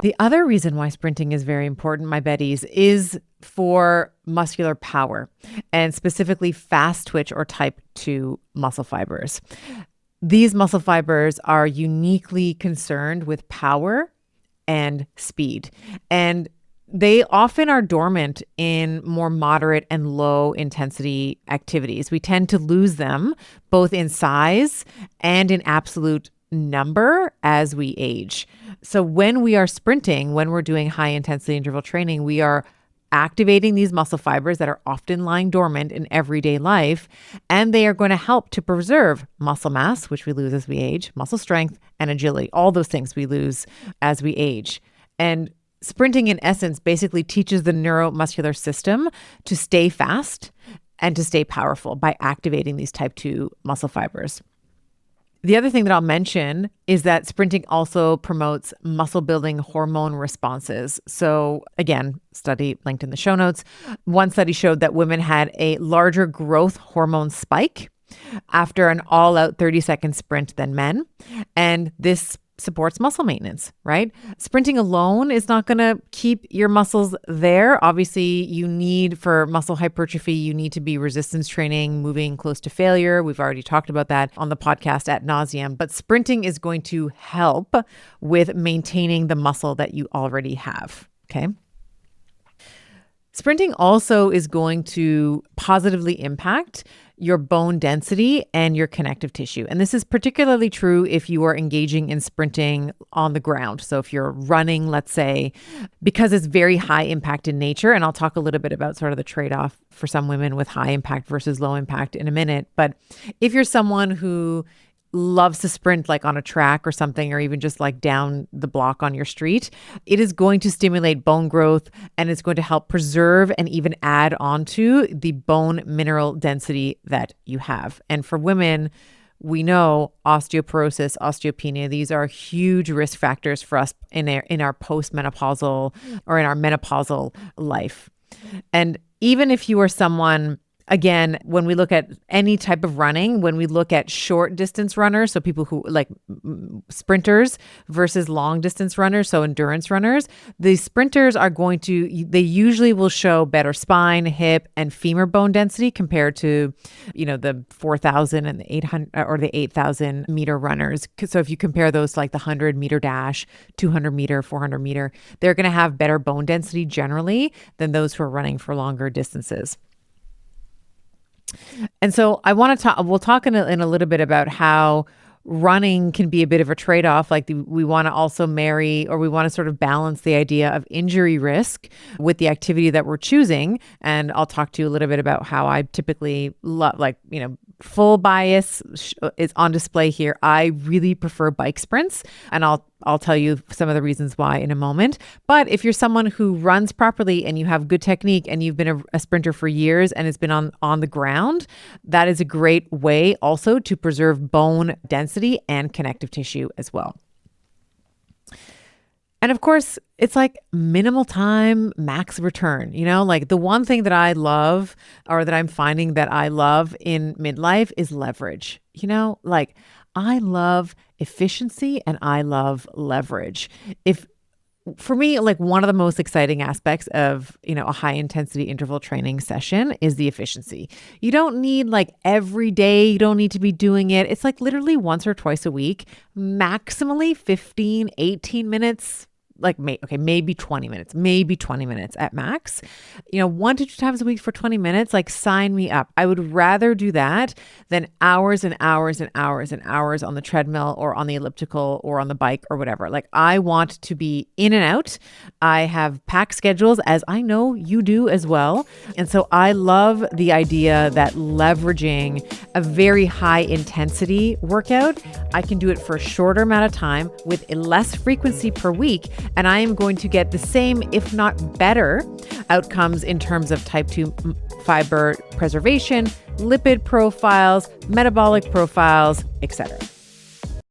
The other reason why sprinting is very important, my Betties, is for muscular power and specifically fast twitch or type 2 muscle fibers. These muscle fibers are uniquely concerned with power and speed. And they often are dormant in more moderate and low intensity activities. We tend to lose them both in size and in absolute number as we age. So when we are sprinting, when we're doing high intensity interval training, we are activating these muscle fibers that are often lying dormant in everyday life, and they are going to help to preserve muscle mass, which we lose as we age, muscle strength, and agility, all those things we lose as we age. And sprinting, in essence, basically teaches the neuromuscular system to stay fast and to stay powerful by activating these type 2 muscle fibers. The other thing that I'll mention is that sprinting also promotes muscle building hormone responses. So again, study linked in the show notes. One study showed that women had a larger growth hormone spike after an all-out 30-second sprint than men. And this supports muscle maintenance, right? Sprinting alone is not going to keep your muscles there. Obviously, you need, for muscle hypertrophy, you need to be resistance training, moving close to failure. We've already talked about that on the podcast ad nauseum, but sprinting is going to help with maintaining the muscle that you already have, okay? Sprinting also is going to positively impact your bone density and your connective tissue. And this is particularly true if you are engaging in sprinting on the ground. So if you're running, let's say, because it's very high impact in nature, and I'll talk a little bit about sort of the trade-off for some women with high impact versus low impact in a minute. But if you're someone who loves to sprint like on a track or something, or even just like down the block on your street, it is going to stimulate bone growth and it's going to help preserve and even add on to the bone mineral density that you have. And for women, we know osteoporosis, osteopenia, these are huge risk factors for us in our postmenopausal or in our menopausal life. And even if you are someone, again, when we look at any type of running, when we look at short distance runners, so people who like sprinters versus long distance runners, so endurance runners, the sprinters are they usually will show better spine, hip, and femur bone density compared to, the 4,000 and the 800 or the 8,000 meter runners. So if you compare those to like the 100 meter dash, 200 meter, 400 meter, they're going to have better bone density generally than those who are running for longer distances. And so I want to talk, we'll talk in a little bit about how running can be a bit of a trade-off. Like we want to also marry, or we want to sort of balance the idea of injury risk with the activity that we're choosing. And I'll talk to you a little bit about how I typically full bias is on display here. I really prefer bike sprints, and I'll tell you some of the reasons why in a moment. But if you're someone who runs properly and you have good technique and you've been a sprinter for years and it's been on the ground, that is a great way also to preserve bone density and connective tissue as well. And of course, it's like minimal time, max return. Like the one thing that I love, or that I'm finding that I love in midlife, is leverage. Like I love efficiency and I love leverage. For me, like one of the most exciting aspects of, a high intensity interval training session is the efficiency. You don't need like every day, you don't need to be doing it. It's like literally once or twice a week, maximally 15, 18 minutes, like maybe 20 minutes at max, 1 to 2 times a week for 20 minutes, like sign me up. I would rather do that than hours and hours and hours and hours on the treadmill or on the elliptical or on the bike or whatever. Like I want to be in and out. I have packed schedules, as I know you do as well. And so I love the idea that leveraging a very high intensity workout, I can do it for a shorter amount of time with less frequency per week. And I am going to get the same, if not better, outcomes in terms of type 2 fiber preservation, lipid profiles, metabolic profiles, etc.